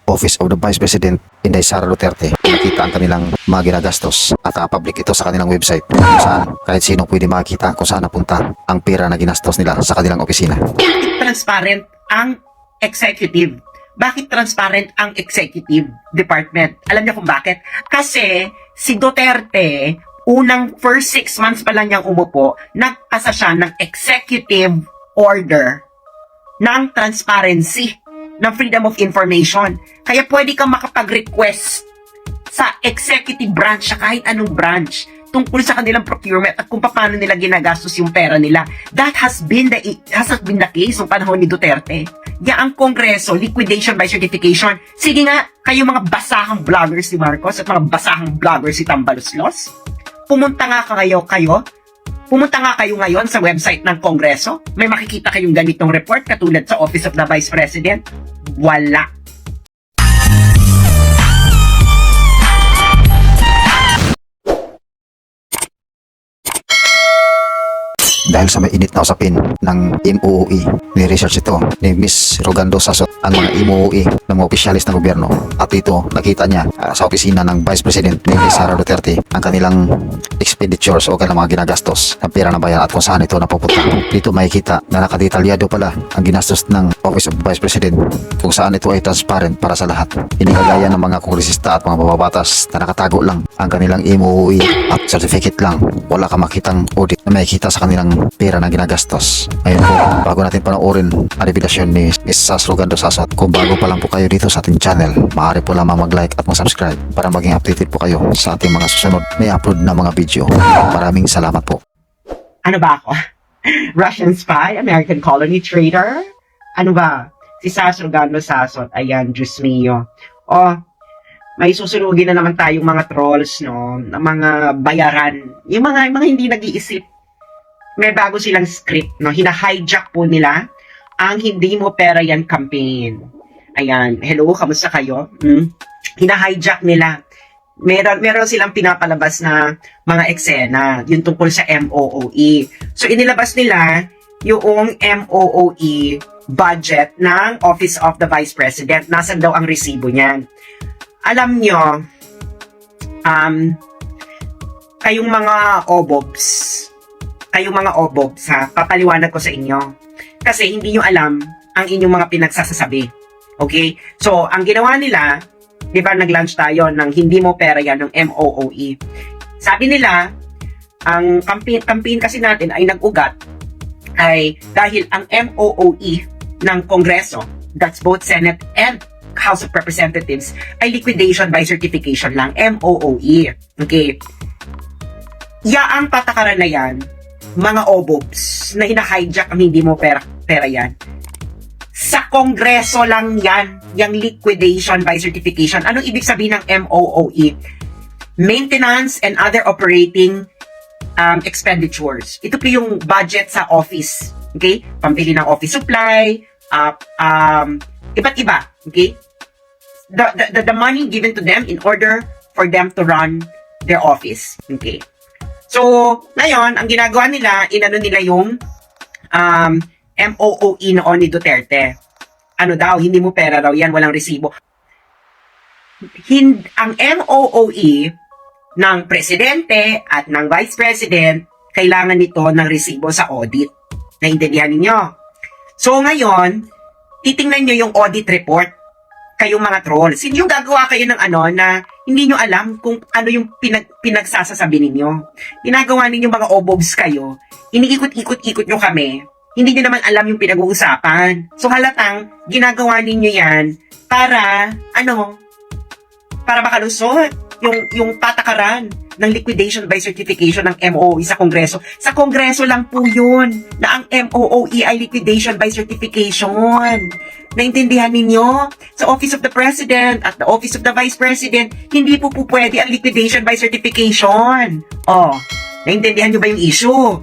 Office of the Vice President Inday Sara Duterte. Nakita ang kanilang mga ginagastos at public ito sa kanilang website kung saan kahit sino pwede makita kung saan napunta ang pera na ginastos nila sa kanilang opisina. Bakit transparent ang executive? Bakit transparent ang executive department? Alam niyo kung bakit? Kasi si Duterte, unang first 6 months pa lang niyang umupo, nagpasa siya ng executive order ng transparency, ng freedom of information. Kaya pwede kang makapag-request sa executive branch, sa kahit anong branch, tungkol sa kanilang procurement at kung paano nila ginagastos yung pera nila. That has been the case ng panahon ni Duterte. Yan ang Kongreso, liquidation by certification. Sige nga, kayo mga basahang vloggers si Marcos at mga basahang vloggers si Tambaloslos, pumunta nga kayo ngayon sa website ng Kongreso. May makikita kayong ganitong report katulad sa Office of the Vice President. Wala. Dahil sa may init na usapin ng MOOE, ni-research ito ni Miss Rogando Sasot ang mga MOOE ng mga opisyalis ng gobyerno. At dito, nakita niya sa opisina ng Vice President ni Sara Duterte ang kanilang expenditures o kanilang mga ginagastos ng pera ng bayan at kung saan ito napupunta. Dito makikita na nakadetalyado pala ang ginastos ng Office of Vice President kung saan ito ay transparent para sa lahat. Hindi kagaya ng mga kongresista at mga mababatas na nakatago lang ang kanilang MOOE at certificate lang. Wala ka makitang audit na makikita sa kanilang pera na ginagastos. Ngayon po, bago natin panoorin ang revelasyon ni Ms. Sas Rogando Sasot, kung bago pa lang po kayo dito sa ating channel, maaari po lamang mag-like at mag-subscribe para maging updated po kayo sa ating mga susunod may upload na mga video. Maraming salamat po. Ano ba ako? Russian spy? American colony trader? Ano ba? Si Sas Rogando Sasot. Ayan, Diyos mio. Oh, may susunugin na naman tayong mga trolls, no? Ng mga bayaran. Yung mga hindi nag-iisip. May bago silang script, no? Hina-hijack po nila ang Hindi Mo Pera Yan campaign. Ayan. Hello, kamusta kayo? Hina-hijack nila. Meron silang pinapalabas na mga eksena, yung tungkol sa MOOE. So, inilabas nila yung MOOE budget ng Office of the Vice President. Nasaan daw ang resibo niyan? Alam nyo, kayong mga obobs, ha, papaliwanag ko sa inyo. Kasi hindi nyo alam ang inyong mga pinagsasasabi. Okay? So, ang ginawa nila, di ba nag-launch tayo ng Hindi Mo Pera Yan, ng MOOE. Sabi nila, ang campaign kasi natin ay nag-ugat ay dahil ang MOOE ng Kongreso, that's both Senate and House of Representatives, ay liquidation by certification lang, MOOE. Okay? Yaang patakaran na yan, mga obobs na hina-hijack ang Hindi Mo Pera Yan. Sa Kongreso lang yan, yung liquidation by certification. Anong ibig sabihin ng MOOE? Maintenance and other operating expenditures. Ito po yung budget sa office. Okay? Pambili ng office supply, iba't iba. Okay? The money given to them in order for them to run their office. Okay? So, ngayon, ang ginagawa nila, inano nila yung MOOE noon ni Duterte. Ano daw, hindi mo pera daw yan, walang resibo. Ang MOOE ng Presidente at ng Vice President, kailangan nito ng resibo sa audit. Naintindihan ninyo? So, ngayon, titingnan nyo yung audit report, kayong mga trolls. Hindi yung gagawa kayo ng na hindi nyo alam kung ano yung pinagsasasabi ninyo. Ginagawa ninyo mga obobs kayo, iniikot-ikot-ikot nyo kami, hindi nyo naman alam yung pinag-uusapan. So halatang, ginagawa ninyo yan para, para makalusot yung patakaran ng liquidation by certification ng MOOE sa Kongreso. Sa Kongreso lang po yun na ang MOOE ay liquidation by certification. Naintindihan ninyo? Sa Office of the President at the Office of the Vice President, hindi po pwede ang liquidation by certification. Naintindihan nyo ba yung issue?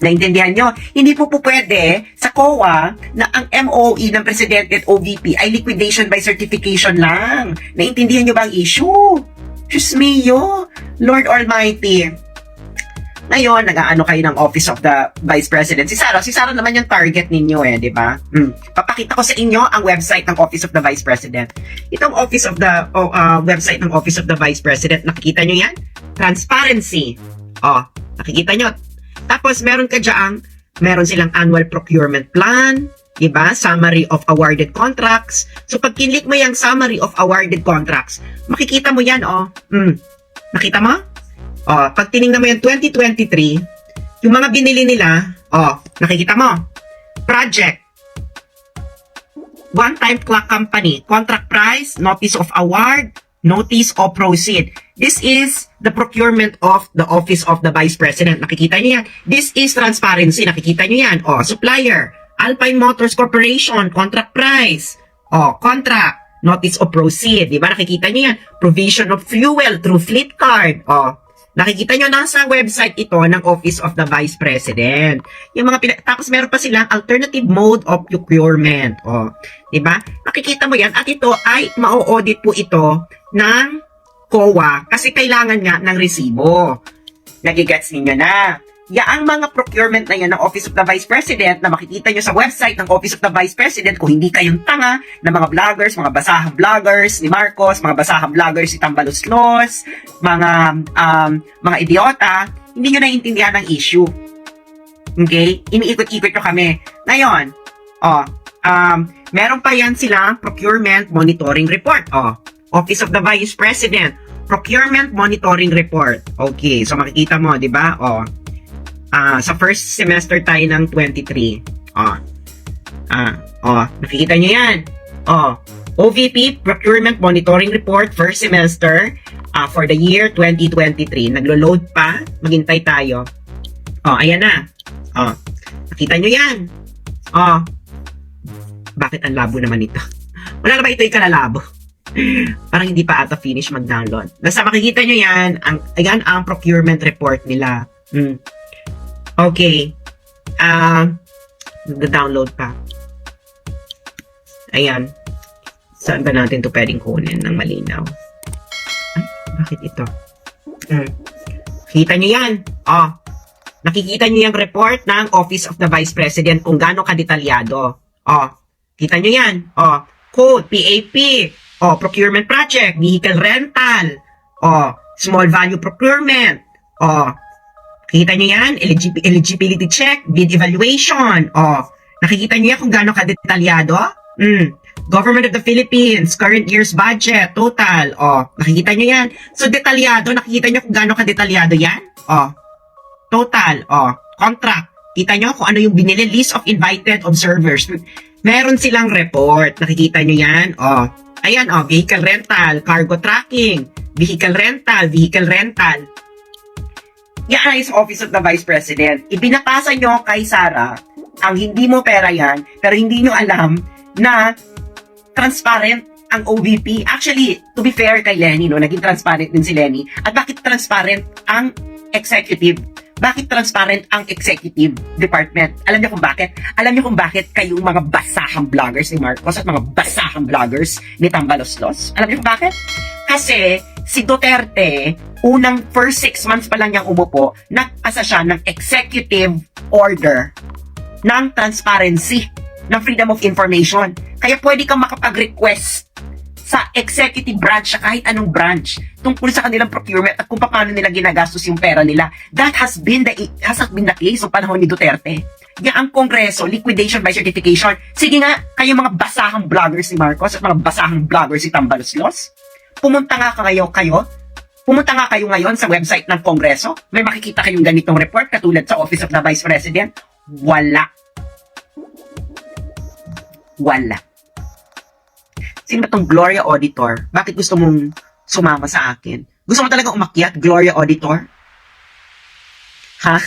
Naintindihan nyo? Hindi po pwede sa COA na ang MOE ng Presidente at OVP ay liquidation by certification lang. Naintindihan nyo ba ang issue? Diyos mio, Lord Almighty. Ngayon, nag-aano kayo ng Office of the Vice President. Si Sara naman yung target ninyo di ba? Papakita ko sa inyo ang website ng Office of the Vice President. Itong Office of the website ng Office of the Vice President, nakikita nyo yan? Transparency. Nakikita nyo. Tapos meron silang annual procurement plan, di ba? Summary of awarded contracts. So pag kinlik mo yung summary of awarded contracts, makikita mo yan, Nakita mo? Pag tinignan mo yung 2023, yung mga binili nila, nakikita mo. Project. One-time clock company. Contract price, notice of award, notice of proceed. This is the procurement of the Office of the Vice President. Nakikita nyo yan. This is transparency. Nakikita nyo yan. Supplier. Alpine Motors Corporation. Contract price. Contract. Notice of proceed. Diba? Nakikita nyo yan. Provision of fuel through fleet card. Nakikita nyo nasa website ito ng Office of the Vice President. Yung mga tapos meron pa silang alternative mode of procurement. Diba? Nakikita mo yan at ito ay ma-audit po ito ng COA kasi kailangan nga ng resibo. Nagigets ninyo na. Yaang mga procurement na yan ng Office of the Vice President na makikita nyo sa website ng Office of the Vice President kung hindi kayong tanga na mga vloggers, mga basahang vloggers ni Marcos, mga basahang vloggers si Tambaluslos, mga idiota, hindi nyo naiintindihan ang issue. Okay? Iniikot-ikot nyo kami. Ngayon, meron pa yan silang procurement monitoring report. Office of the Vice President, procurement monitoring report. Okay, so makikita mo, di ba? Sa first semester tayo ng 23. Nakikita nyo yan. OVP, Procurement Monitoring Report, first semester for the year 2023. Naglo-load pa. Maghintay tayo. Ayan na. Nakita nyo yan. Bakit ang labo naman ito? Wala na ba ito yung kalalabo? Parang hindi pa ata finish mag-download. Basta makikita nyo yan. Ayan ang procurement report nila. Okay. Nag-download pa. Ayan. Saan ba natin ito pwedeng kunin ng malinaw? Ay, bakit ito? Kita nyo yan. Nakikita nyo yung report ng Office of the Vice President kung gaano kadetalyado. Kita nyo yan. Code, PAP. Procurement project, vehicle rental. Small value procurement. Nakikita nyo yan? Eligibility check, bid evaluation. Nakikita nyo yan kung gaano kadetalyado? Government of the Philippines, current year's budget, total. Nakikita nyo yan? So, detalyado, nakikita nyo kung gaano kadetalyado yan? Total. Contract. Kita nyo kung ano yung binili, list of invited observers. Meron silang report. Nakikita nyo yan? Ayan, vehicle rental, cargo tracking, vehicle rental. Yan ay sa Office of the Vice President. Ibinapasa nyo kay Sara ang hindi mo pera yan, pero hindi nyo alam na transparent ang OVP. Actually, to be fair kay Lenny, naging transparent din si Lenny. At bakit transparent ang executive? Bakit transparent ang executive department? Alam niyo kung bakit? Alam niyo kung bakit kayong mga basahang vloggers ni Marcos at mga basahang vloggers ni Tambaloslos? Alam niyo kung bakit? Kasi si Duterte, unang first 6 months pa lang niyang umupo, nag-asa siya ng executive order ng transparency, ng freedom of information. Kaya pwede kang makapag-request sa executive branch, sa kahit anong branch, tungkol sa kanilang procurement at kung paano nila ginagastos yung pera nila. That has been the case sa panahon ni Duterte. Yan ang Kongreso, liquidation by certification. Sige nga, kayo mga basahang vloggers ni Marcos at mga basahang vloggers si Tambaloslos, pumunta nga kayo ngayon sa website ng Kongreso. May makikita kayong ganitong report katulad sa Office of the Vice President. Wala. Sino ba tong Gloria Auditor? Bakit gusto mong sumama sa akin? Gusto mo talaga umakyat, Gloria Auditor? Ha?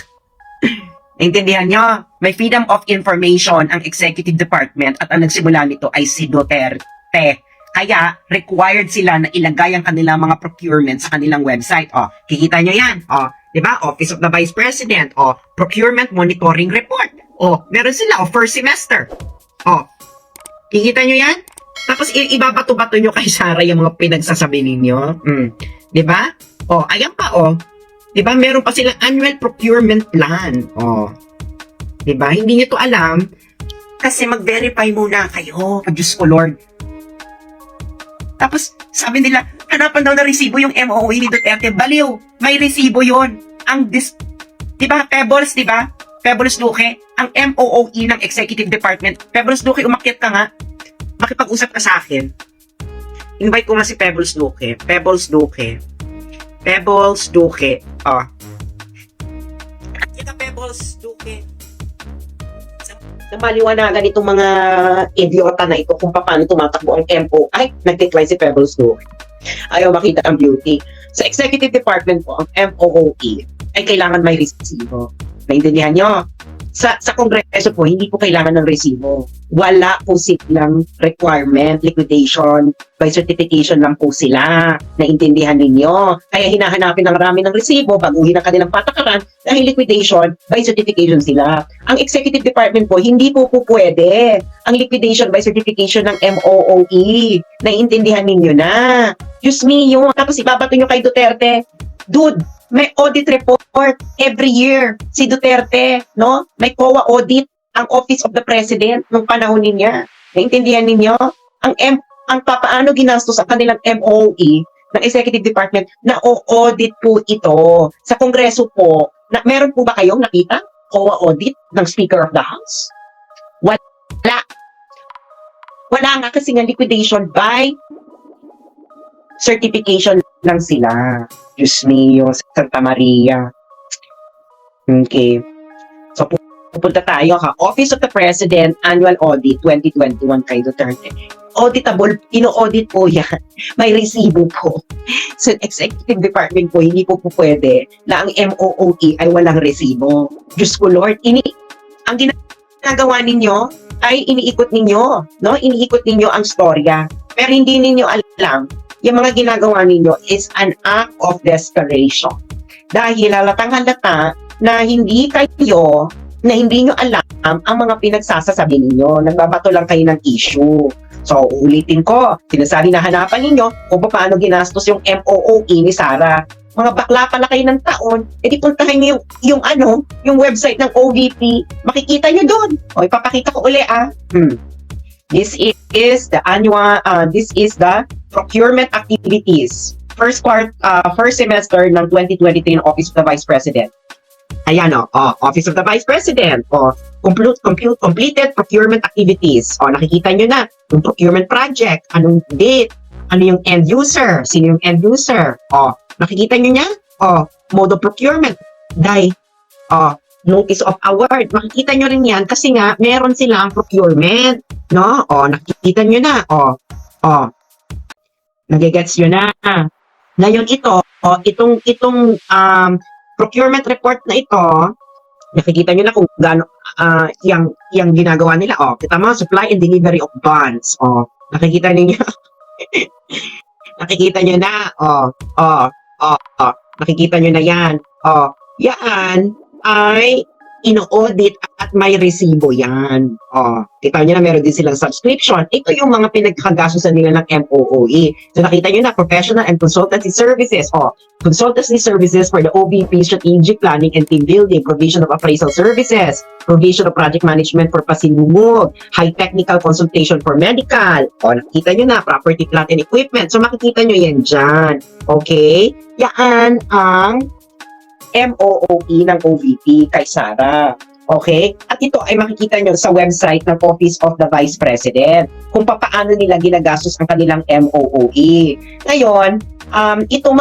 Naintindihan nyo? May freedom of information ang executive department at ang nagsimula nito ay si Duterte. Kaya, required sila na ilagay ang kanilang mga procurement sa kanilang website. Kikita nyo yan. Diba? Office of the Vice President. Procurement Monitoring Report. Meron sila. First semester. Kikita nyo yan? Tapos, ibabato-bato nyo kay Sara yung mga pinagsasabi ninyo. Diba? Ayan pa, 'Di ba? Meron pa silang annual procurement plan. Oh. 'Di ba? Hindi niyo to alam kasi mag-verify muna kayo. Diyos ko Lord. Tapos sabi nila, hanapan daw na resibo yung MOE ni Duterte. Baliw, may resibo 'yon. Ang 'di ba? Pebbles, 'di ba? Pebbles Duque, ang MOOE ng Executive Department. Pebbles Duque, umakyat ka nga. Makipag-usap ka sa akin. Invite ko nga si Pebbles Duque. Pebbles Duque. Pebbles Duque. Oh. Kita Pebbles Duque. Sa maliwanagan itong mga idiota na ito kung paano tumatakbo ang MO. Ay, nag-decline si Pebbles Duque. Ayaw makita ang beauty. Sa Executive Department po, ang MOOE ay kailangan may resibo. Naintindihan nyo? Sa Kongreso po, hindi po kailangan ng resibo. Wala po silang requirement, liquidation, by certification lang po sila. Naintindihan ninyo? Kaya hinahanapin ng marami ng resibo, baguhin ang kanilang patakaran, dahil liquidation, by certification sila. Ang Executive Department po, hindi po pwede ang liquidation by certification ng MOOE. Naintindihan ninyo na? Diyos mio, tapos ibabato nyo kay Duterte. Dude, may audit report every year si Duterte, no? May COA audit ang Office of the President nung panahon niya. Naintindihan ninyo? Ang papaano ginastos sa kanilang MOE ng Executive Department na o-audit po ito. Sa Kongreso po, meron po ba kayong nakita COA audit ng Speaker of the House? Wala. Wala nga kasi nga liquidation by certification lang sila. Diyos mio, Santa Maria. Okay. So, pupunta tayo ha. Office of the President Annual Audit 2021 kay Duterte. Auditable, ino-audit po yan. May resibo po. Sa Executive Department po, hindi po pwede na ang MOOE ay walang resibo. Diyos ko Lord, ang ginagawa ninyo ay iniikot ninyo, no? Iniikot ninyo ang storya. Pero hindi ninyo alam, yung mga ginagawa ninyo is an act of desperation. Dahil halatang-halata na hindi nyo alam ang mga pinagsasasabi ninyo. Nagbabato lang kayo ng issue. So, ulitin ko, sinasabi na hanapan ninyo kung paano ginastos yung MOOE ni Sara. Mga bakla pala kayo ng taon, edi puntahan nyo yung website ng OVP, makikita nyo doon. O, ipapakita ko uli This is the procurement activities. First semester ng 2023 ng Office of the Vice President. Ayan Office of the Vice President. Completed procurement activities. Nakikita nyo na yung procurement project, anong date, ano yung end user, sino yung end user. Nakikita nyo niya? Mode of procurement. Notice of award. Makikita nyo rin yan kasi nga meron silang procurement. No? Nakikita nyo na. Nagigets nyo na. Ngayon itong procurement report na ito, nakikita nyo na kung gaano yung ginagawa nila. Kita mo, supply and delivery of bonds. Nakikita niyo. Nakikita nyo na. Nakikita nyo na yan. Yan ay ino-audit at may resibo yan. Kita nyo na meron din silang subscription. Ito yung mga pinagkagastusan nila ng MOOE. So nakita nyo na professional and consultancy services. Consultancy services for the OVP strategic planning and team building, provision of appraisal services, provision of project management for pasilumog, high technical consultation for medical. Nakita nyo na property, plant and equipment. So makikita nyo yan dyan. Okay? Yan ang MOOE ng OVP kay Sara. Okay? At ito ay makikita nyo sa website ng Office of the Vice President kung paano nila ginagastos ang kanilang MOOE. Ngayon, itong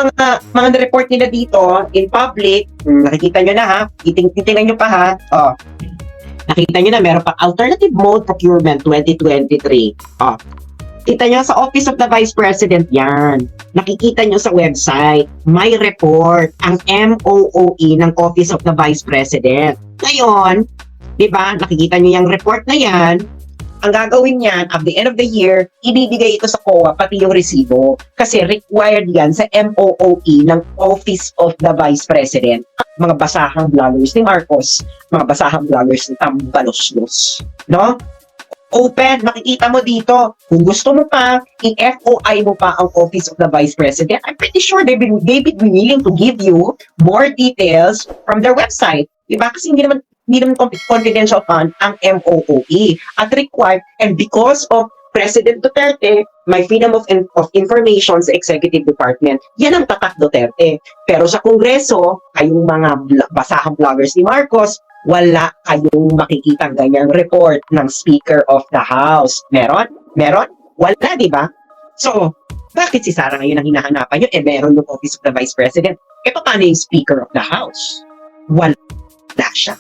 mga report nila dito in public, nakikita nyo na ha, titingnan nyo pa ha. Nakita nyo na meron pa alternative mode procurement 2023. Kita nyo sa Office of the Vice President yan. Nakikita nyo sa website, may report ang MOOE ng Office of the Vice President. Ngayon, di ba, nakikita nyo yung report na yan. Ang gagawin niyan, at the end of the year, ibibigay ito sa COA, pati yung resibo. Kasi required yan sa MOOE ng Office of the Vice President. Mga basahang vloggers ni Marcos, mga basahang vloggers ni Tambaloslos. No? Open, makikita mo dito. Kung gusto mo pa, i-FOI mo pa ang Office of the Vice President. I'm pretty sure they would be willing to give you more details from their website. Diba? Kasi hindi naman confidential fund ang MOOE. At required, and because of President Duterte, may freedom of information sa executive department. Yan ang tatak Duterte. Pero sa Kongreso, kayong mga basahang vloggers ni Marcos, wala kayong makikitang ganyang report ng Speaker of the House. Meron? Meron? Wala, di ba? So, bakit si Sara ngayon ang hinahanapan nyo? Meron yung Office of the Vice President. Paano yung Speaker of the House? Wala siya.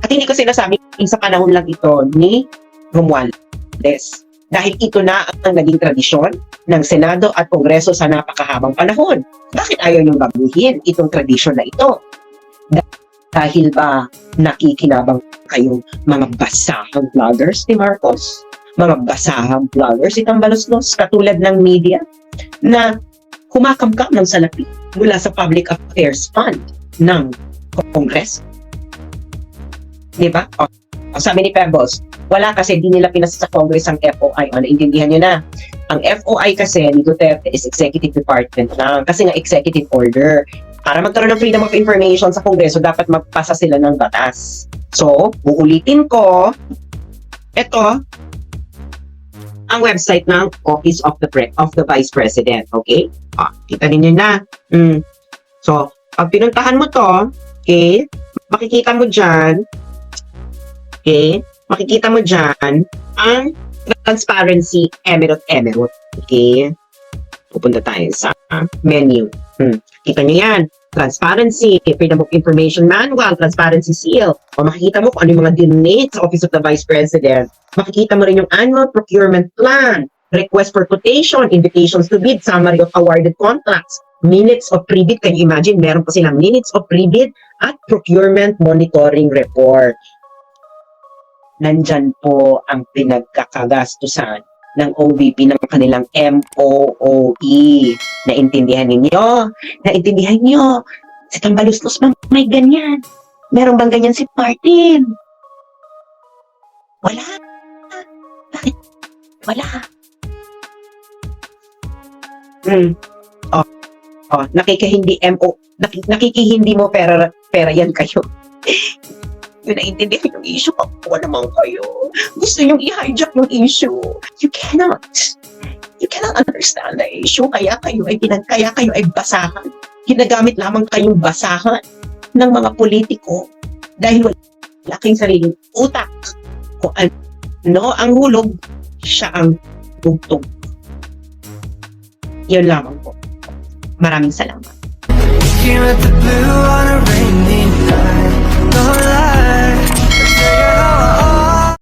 At hindi ko sinasabi sa panahon lang ito ni Romualdez. Dahil ito na ang naging tradisyon ng Senado at Kongreso sa napakahabang panahon. Bakit ayaw niyong baguhin itong tradisyon na ito? Dahil ba nakikinabang kayong mga basahang vloggers ni Marcos? Mga basahang vloggers itang balusnos katulad ng media na kumakamkam ng salapi mula sa Public Affairs Fund ng Kongreso. Diba? Sabi ni Pebbles, wala kasi di nila pinasa sa Congress ang FOI. Naintindihan nyo na. Ang FOI kasi ni Duterte is executive department lang. Kasi nga executive order. Para magkaroon ng freedom of information sa Kongreso, dapat magpasa sila ng batas. So, uulitin ko, ito, ang website ng Office of the Vice President. Okay? Kita ninyo na. So, pag pinuntahan mo to, okay, makikita mo dyan, okay, makikita mo dyan ang transparency emirate. Okay? Pupunta tayo sa menu. Kita nyo yan. Transparency, Freedom of Information Manual, Transparency Seal. O makikita mo kung ano yung mga dinate sa Office of the Vice President. Makikita mo rin yung Annual Procurement Plan, Request for Quotation, Invitations to Bid, Summary of Awarded Contracts, Minutes of Pre-Bid. Can you imagine? Meron pa silang Minutes of Pre-Bid at Procurement Monitoring Report. Nandyan po ang pinagkakagastusan ng OVP ng kanilang MOOE. Naintindihan ninyo? Naintindihan nyo? Si Tambalustos ba may ganyan? Meron bang ganyan si Martin? Wala. Bakit? Wala. Nakikihindi mo pera yan kayo. Yun, naintindihan yung issue. Ako naman kayo. Gusto yung i-hijack yung issue. You cannot understand the issue. Kaya kayo ay basahan. Ginagamit lamang kayong basahan ng mga politiko dahil wala kayong sariling utak. Kung ano ang hulog, siya ang tugtog. Yun lamang po. Maraming salamat. Looking at the blue on a rainy night. No lie.